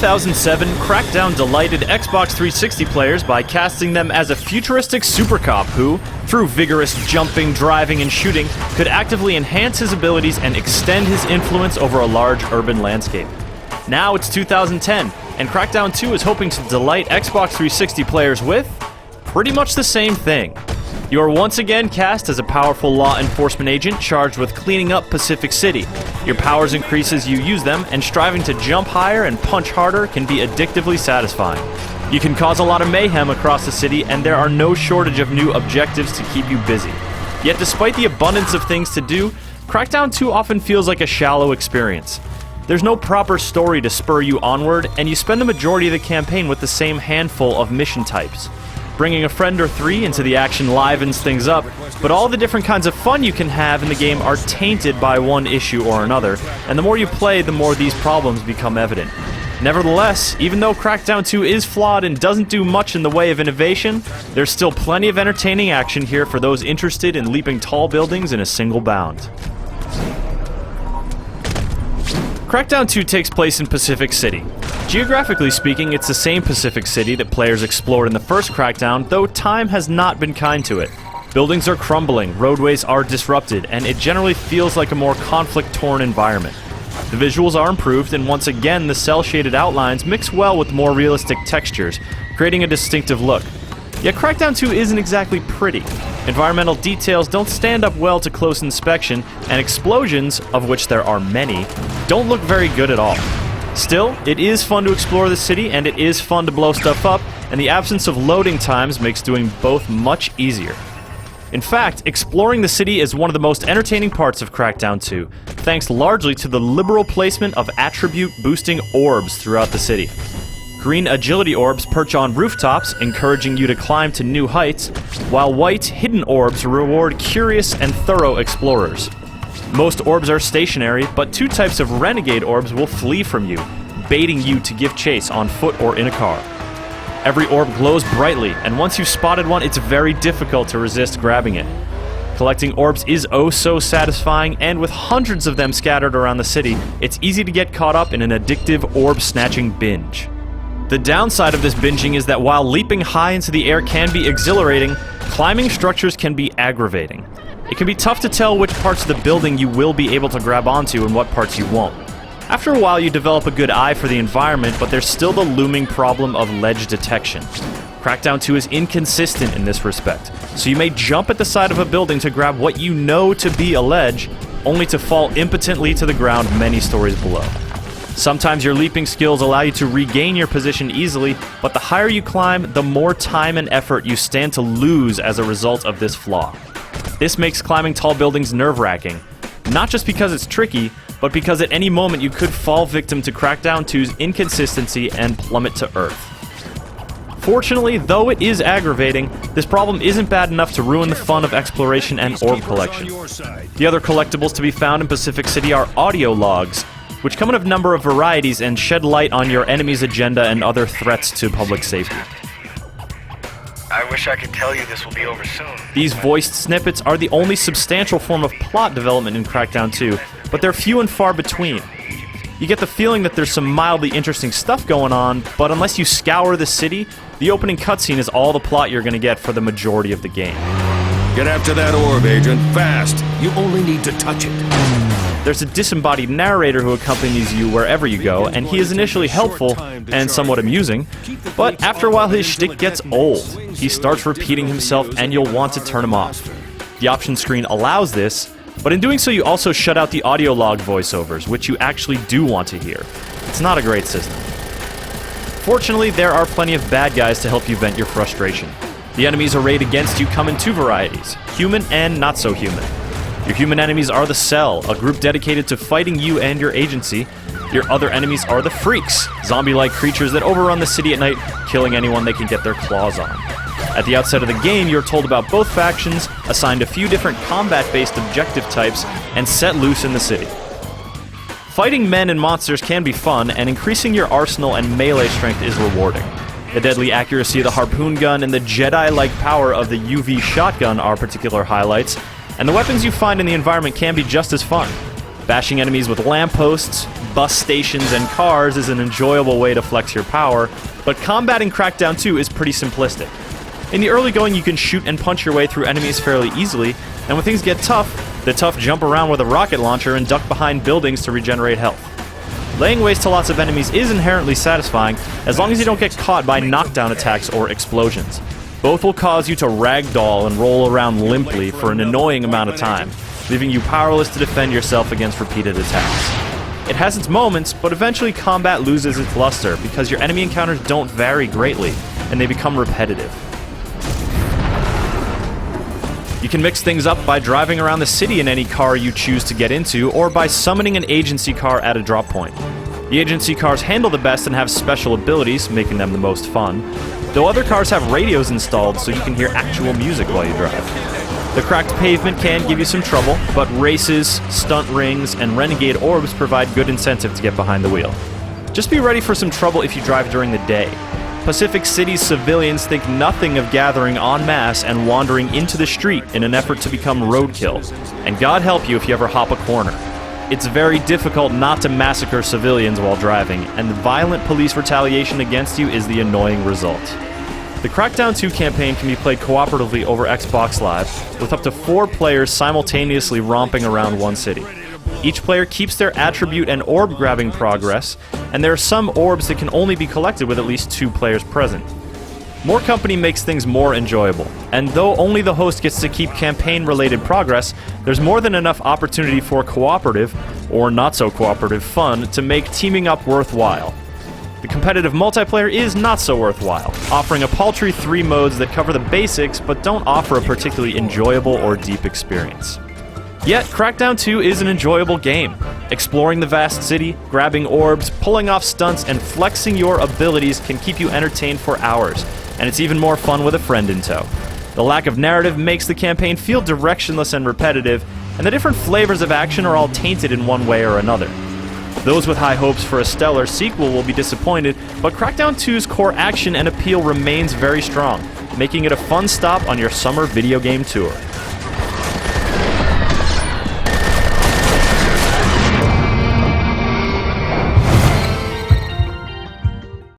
2007, Crackdown delighted Xbox 360 players by casting them as a futuristic super cop who, through vigorous jumping, driving, and shooting, could actively enhance his abilities and extend his influence over a large urban landscape. Now it's 2010, and Crackdown 2 is hoping to delight Xbox 360 players with pretty much the same thing. You are once again cast as a powerful law enforcement agent charged with cleaning up Pacific City. Your powers increase as you use them, and striving to jump higher and punch harder can be addictively satisfying. You can cause a lot of mayhem across the city, and there are no shortage of new objectives to keep you busy. Yet despite the abundance of things to do, Crackdown 2 often feels like a shallow experience. There's no proper story to spur you onward, and you spend the majority of the campaign with the same handful of mission types. Bringing a friend or three into the action livens things up, but all the different kinds of fun you can have in the game are tainted by one issue or another, and the more you play, the more these problems become evident. Nevertheless, even though Crackdown 2 is flawed and doesn't do much in the way of innovation, there's still plenty of entertaining action here for those interested in leaping tall buildings in a single bound. Crackdown 2 takes place in Pacific City. Geographically speaking, it's the same Pacific City that players explored in the first Crackdown, though time has not been kind to it. Buildings are crumbling, roadways are disrupted, and it generally feels like a more conflict-torn environment. The visuals are improved, and once again the cel-shaded outlines mix well with more realistic textures, creating a distinctive look. Yet Crackdown 2 isn't exactly pretty. Environmental details don't stand up well to close inspection, and explosions, of which there are many, don't look very good at all. Still, it is fun to explore the city, and it is fun to blow stuff up, and the absence of loading times makes doing both much easier. In fact, exploring the city is one of the most entertaining parts of Crackdown 2, thanks largely to the liberal placement of attribute-boosting orbs throughout the city. Green agility orbs perch on rooftops, encouraging you to climb to new heights, while white hidden orbs reward curious and thorough explorers. Most orbs are stationary, but two types of renegade orbs will flee from you, baiting you to give chase on foot or in a car. Every orb glows brightly, and once you've spotted one, it's very difficult to resist grabbing it. Collecting orbs is oh so satisfying, and with hundreds of them scattered around the city, it's easy to get caught up in an addictive orb-snatching binge. The downside of this binging is that while leaping high into the air can be exhilarating, climbing structures can be aggravating. It can be tough to tell which parts of the building you will be able to grab onto and what parts you won't. After a while you develop a good eye for the environment, but there's still the looming problem of ledge detection. Crackdown 2 is inconsistent in this respect, so you may jump at the side of a building to grab what you know to be a ledge, only to fall impotently to the ground many stories below. Sometimes your leaping skills allow you to regain your position easily, but the higher you climb, the more time and effort you stand to lose as a result of this flaw. This makes climbing tall buildings nerve-wracking, not just because it's tricky, but because at any moment you could fall victim to Crackdown 2's inconsistency and plummet to earth. Fortunately, though it is aggravating, this problem isn't bad enough to ruin the fun of exploration and orb collection. The other collectibles to be found in Pacific City are audio logs, which come in a number of varieties and shed light on your enemy's agenda and other threats to public safety. I wish I could tell you this will be over soon. These voiced snippets are the only substantial form of plot development in Crackdown 2, but they're few and far between. You get the feeling that there's some mildly interesting stuff going on, but unless you scour the city, the opening cutscene is all the plot you're going to get for the majority of the game. Get after that orb, Agent, fast! You only need to touch it. There's a disembodied narrator who accompanies you wherever you go, and he is initially helpful and somewhat amusing, but after a while his shtick gets old. He starts repeating himself and you'll want to turn him off. The option screen allows this, but in doing so you also shut out the audio log voiceovers, which you actually do want to hear. It's not a great system. Fortunately, there are plenty of bad guys to help you vent your frustration. The enemies arrayed against you come in two varieties, human and not so human. Your human enemies are the Cell, a group dedicated to fighting you and your agency. Your other enemies are the Freaks, zombie-like creatures that overrun the city at night, killing anyone they can get their claws on. At the outset of the game, you're told about both factions, assigned a few different combat-based objective types, and set loose in the city. Fighting men and monsters can be fun, and increasing your arsenal and melee strength is rewarding. The deadly accuracy of the harpoon gun and the Jedi-like power of the UV shotgun are particular highlights, and the weapons you find in the environment can be just as fun. Bashing enemies with lampposts, bus stations and cars is an enjoyable way to flex your power, but combat in Crackdown 2 is pretty simplistic. In the early going, you can shoot and punch your way through enemies fairly easily, and when things get tough, the tough jump around with a rocket launcher and duck behind buildings to regenerate health. Laying waste to lots of enemies is inherently satisfying, as long as you don't get caught by knockdown attacks or explosions. Both will cause you to ragdoll and roll around limply for an annoying amount of time, leaving you powerless to defend yourself against repeated attacks. It has its moments, but eventually combat loses its luster because your enemy encounters don't vary greatly, and they become repetitive. You can mix things up by driving around the city in any car you choose to get into, or by summoning an agency car at a drop point. The agency cars handle the best and have special abilities, making them the most fun, though other cars have radios installed so you can hear actual music while you drive. The cracked pavement can give you some trouble, but races, stunt rings, and renegade orbs provide good incentive to get behind the wheel. Just be ready for some trouble if you drive during the day. Pacific City's civilians think nothing of gathering en masse and wandering into the street in an effort to become roadkill, and God help you if you ever hop a corner. It's very difficult not to massacre civilians while driving, and the violent police retaliation against you is the annoying result. The Crackdown 2 campaign can be played cooperatively over Xbox Live, with up to 4 players simultaneously romping around one city. Each player keeps their attribute and orb grabbing progress, and there are some orbs that can only be collected with at least 2 players present. More company makes things more enjoyable, and though only the host gets to keep campaign-related progress, there's more than enough opportunity for cooperative, or not so cooperative, fun to make teaming up worthwhile. The competitive multiplayer is not so worthwhile, offering a paltry 3 modes that cover the basics but don't offer a particularly enjoyable or deep experience. Yet, Crackdown 2 is an enjoyable game. Exploring the vast city, grabbing orbs, pulling off stunts, and flexing your abilities can keep you entertained for hours, and it's even more fun with a friend in tow. The lack of narrative makes the campaign feel directionless and repetitive, and the different flavors of action are all tainted in one way or another. Those with high hopes for a stellar sequel will be disappointed, but Crackdown 2's core action and appeal remains very strong, making it a fun stop on your summer video game tour.